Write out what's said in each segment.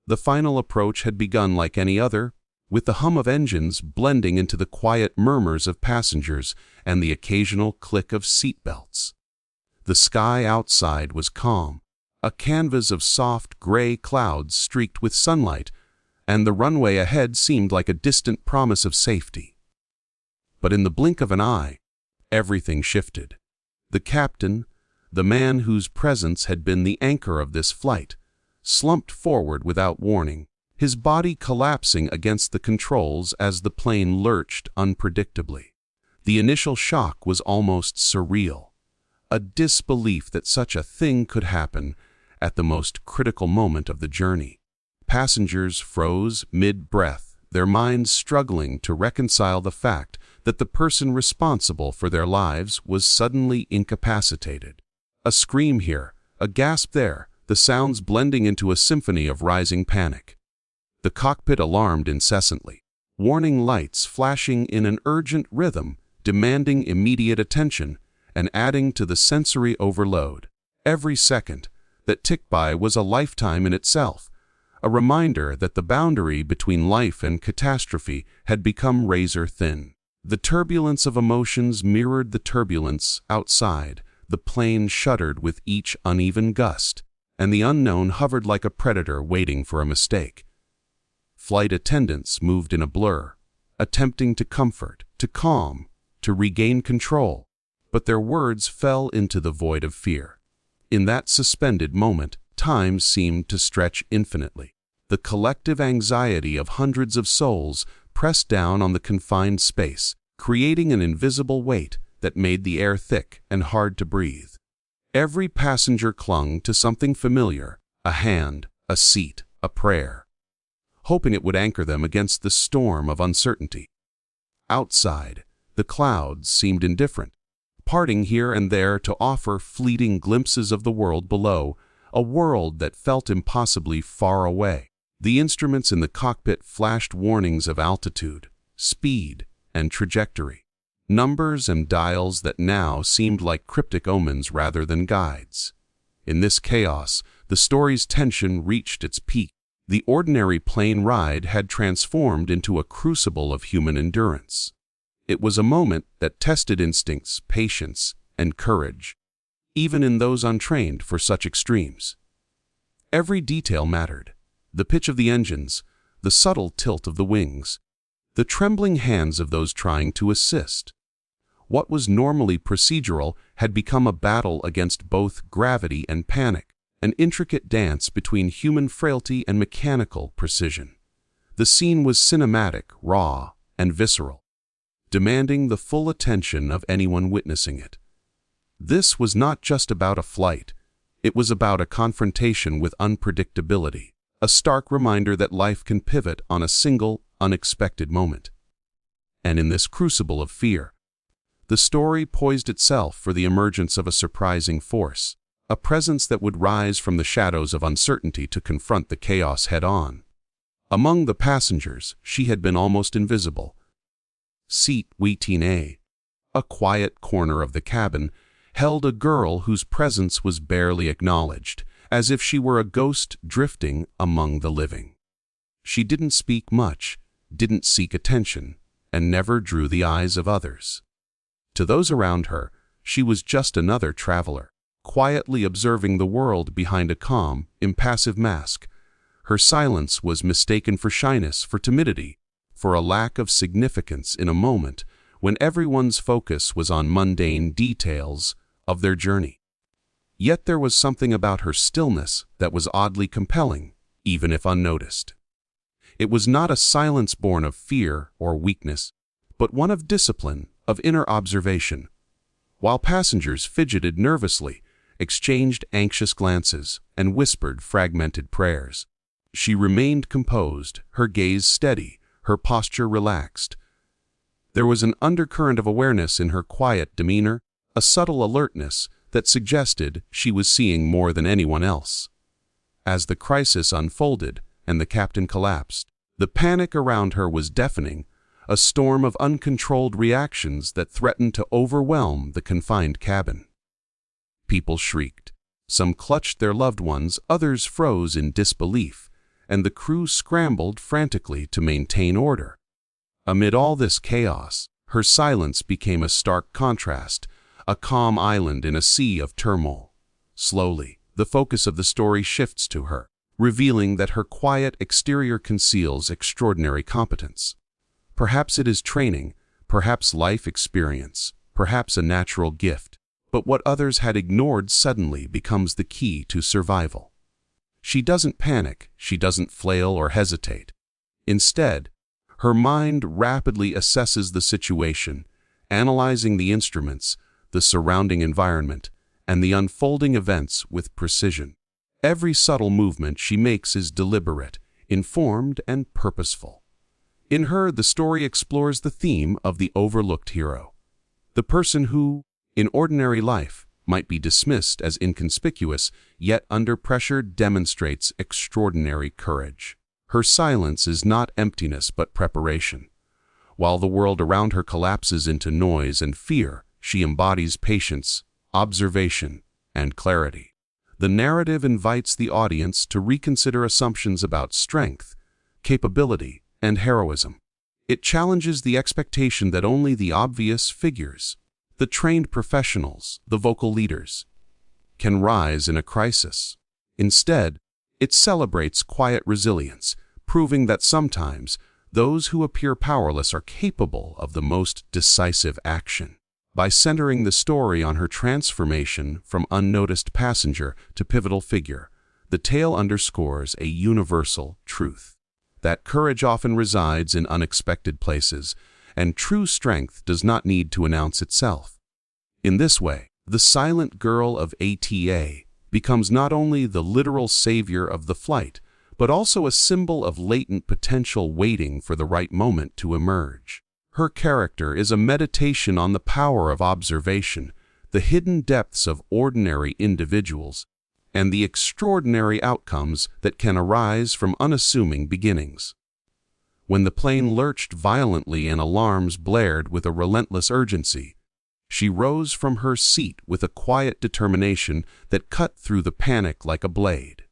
The final approach had begun like any other, with the hum of engines blending into the quiet murmurs of passengers and the occasional click of seatbelts. The sky outside was calm, a canvas of soft gray clouds streaked with sunlight, and the runway ahead seemed like a distant promise of safety. But in the blink of an eye, everything shifted. The captain, the man whose presence had been the anchor of this flight, slumped forward without warning, his body collapsing against the controls as the plane lurched unpredictably. The initial shock was almost surreal, a disbelief that such a thing could happen at the most critical moment of the journey. Passengers froze mid-breath, their minds struggling to reconcile the fact that the person responsible for their lives was suddenly incapacitated. A scream here, a gasp there, the sounds blending into a symphony of rising panic. The cockpit alarmed incessantly, warning lights flashing in an urgent rhythm, demanding immediate attention and adding to the sensory overload. Every second that ticked by was a lifetime in itself, a reminder that the boundary between life and catastrophe had become razor-thin. The turbulence of emotions mirrored the turbulence outside. The plane shuddered with each uneven gust, and the unknown hovered like a predator waiting for a mistake. Flight attendants moved in a blur, attempting to comfort, to calm, to regain control, but their words fell into the void of fear. In that suspended moment, time seemed to stretch infinitely. The collective anxiety of hundreds of souls pressed down on the confined space, creating an invisible weight that made the air thick and hard to breathe. Every passenger clung to something familiar, a hand, a seat, a prayer, hoping it would anchor them against the storm of uncertainty. Outside, the clouds seemed indifferent, parting here and there to offer fleeting glimpses of the world below, a world that felt impossibly far away. The instruments in the cockpit flashed warnings of altitude, speed, and trajectory, numbers and dials that now seemed like cryptic omens rather than guides. In this chaos, the story's tension reached its peak. The ordinary plane ride had transformed into a crucible of human endurance. It was a moment that tested instincts, patience, and courage, even in those untrained for such extremes. Every detail mattered: the pitch of the engines, the subtle tilt of the wings, the trembling hands of those trying to assist. What was normally procedural had become a battle against both gravity and panic, an intricate dance between human frailty and mechanical precision. The scene was cinematic, raw, and visceral, demanding the full attention of anyone witnessing it. This was not just about a flight. It was about a confrontation with unpredictability, a stark reminder that life can pivot on a single, unexpected moment. And in this crucible of fear, the story poised itself for the emergence of a surprising force, a presence that would rise from the shadows of uncertainty to confront the chaos head-on. Among the passengers, she had been almost invisible. Seat 18A, a quiet corner of the cabin, held a girl whose presence was barely acknowledged, as if she were a ghost drifting among the living. She didn't speak much, didn't seek attention, and never drew the eyes of others. To those around her, she was just another traveler, quietly observing the world behind a calm, impassive mask. Her silence was mistaken for shyness, for timidity, for a lack of significance in a moment when everyone's focus was on mundane details of their journey. Yet there was something about her stillness that was oddly compelling, even if unnoticed. It was not a silence born of fear or weakness, but one of discipline, of inner observation. While passengers fidgeted nervously, exchanged anxious glances, and whispered fragmented prayers, she remained composed, her gaze steady, her posture relaxed. There was an undercurrent of awareness in her quiet demeanor, a subtle alertness that suggested she was seeing more than anyone else. As the crisis unfolded and the captain collapsed, the panic around her was deafening, a storm of uncontrolled reactions that threatened to overwhelm the confined cabin. People shrieked. Some clutched their loved ones, others froze in disbelief, and the crew scrambled frantically to maintain order. Amid all this chaos, her silence became a stark contrast, a calm island in a sea of turmoil. Slowly, the focus of the story shifts to her, revealing that her quiet exterior conceals extraordinary competence. Perhaps it is training, perhaps life experience, perhaps a natural gift, but what others had ignored suddenly becomes the key to survival. She doesn't panic, she doesn't flail or hesitate. Instead, her mind rapidly assesses the situation, analyzing the instruments, the surrounding environment, and the unfolding events with precision. Every subtle movement she makes is deliberate, informed, and purposeful. In her, the story explores the theme of the overlooked hero, the person who, in ordinary life, might be dismissed as inconspicuous, yet under pressure demonstrates extraordinary courage. Her silence is not emptiness but preparation. While the world around her collapses into noise and fear, she embodies patience, observation, and clarity. The narrative invites the audience to reconsider assumptions about strength, capability, and heroism. It challenges the expectation that only the obvious figures, the trained professionals, the vocal leaders, can rise in a crisis. Instead, it celebrates quiet resilience, proving that sometimes those who appear powerless are capable of the most decisive action. By centering the story on her transformation from unnoticed passenger to pivotal figure, the tale underscores a universal truth: that courage often resides in unexpected places, and true strength does not need to announce itself. In this way, the silent girl of ATA becomes not only the literal savior of the flight, but also a symbol of latent potential waiting for the right moment to emerge. Her character is a meditation on the power of observation, the hidden depths of ordinary individuals, and the extraordinary outcomes that can arise from unassuming beginnings. When the plane lurched violently and alarms blared with a relentless urgency, she rose from her seat with a quiet determination that cut through the panic like a blade.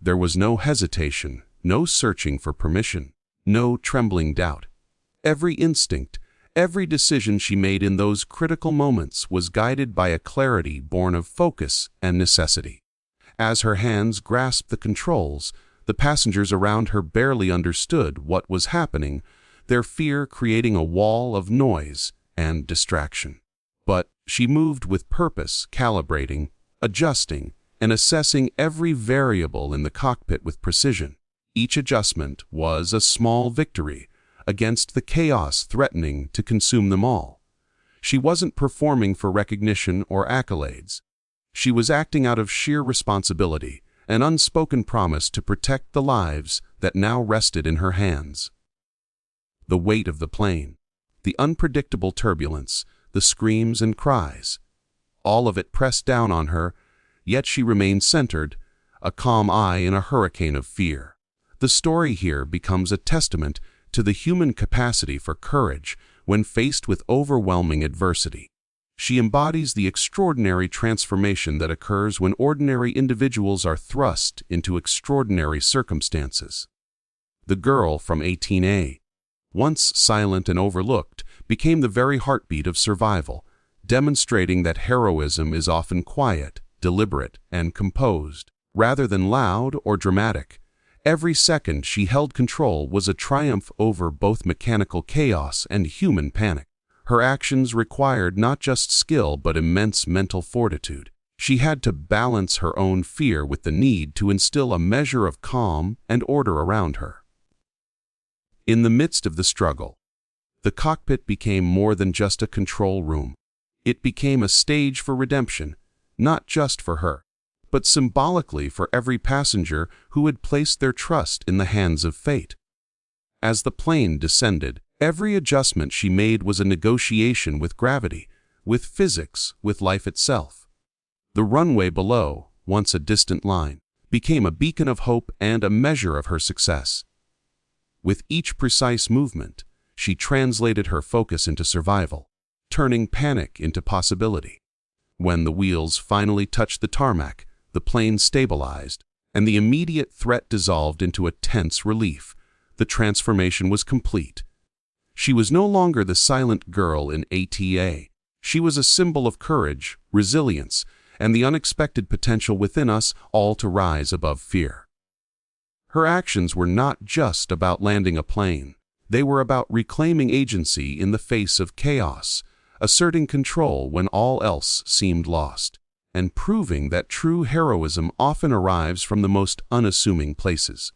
There was no hesitation, no searching for permission, no trembling doubt. Every instinct, every decision she made in those critical moments was guided by a clarity born of focus and necessity. As her hands grasped the controls, the passengers around her barely understood what was happening, their fear creating a wall of noise and distraction. But she moved with purpose, calibrating, adjusting, and assessing every variable in the cockpit with precision. Each adjustment was a small victory against the chaos threatening to consume them all. She wasn't performing for recognition or accolades. She was acting out of sheer responsibility, an unspoken promise to protect the lives that now rested in her hands. The weight of the plane, the unpredictable turbulence, the screams and cries, all of it pressed down on her, yet she remained centered, a calm eye in a hurricane of fear. The story here becomes a testament to the human capacity for courage when faced with overwhelming adversity. She embodies the extraordinary transformation that occurs when ordinary individuals are thrust into extraordinary circumstances. The girl from 18A, once silent and overlooked, became the very heartbeat of survival, demonstrating that heroism is often quiet, deliberate, and composed, rather than loud or dramatic. Every second she held control was a triumph over both mechanical chaos and human panic. Her actions required not just skill but immense mental fortitude. She had to balance her own fear with the need to instill a measure of calm and order around her. In the midst of the struggle, the cockpit became more than just a control room. It became a stage for redemption, not just for her, but symbolically for every passenger who had placed their trust in the hands of fate. As the plane descended, every adjustment she made was a negotiation with gravity, with physics, with life itself. The runway below, once a distant line, became a beacon of hope and a measure of her success. With each precise movement, she translated her focus into survival, turning panic into possibility. When the wheels finally touched the tarmac, the plane stabilized, and the immediate threat dissolved into a tense relief. The transformation was complete. She was no longer the silent girl in ATA. She was a symbol of courage, resilience, and the unexpected potential within us all to rise above fear. Her actions were not just about landing a plane. They were about reclaiming agency in the face of chaos, asserting control when all else seemed lost, and proving that true heroism often arrives from the most unassuming places.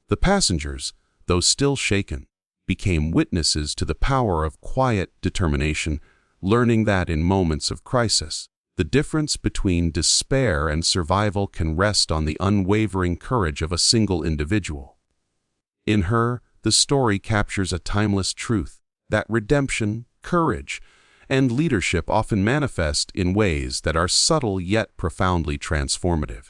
The passengers, though still shaken, became witnesses to the power of quiet determination, learning that in moments of crisis, the difference between despair and survival can rest on the unwavering courage of a single individual. In her, the story captures a timeless truth that redemption, courage, and leadership often manifest in ways that are subtle yet profoundly transformative.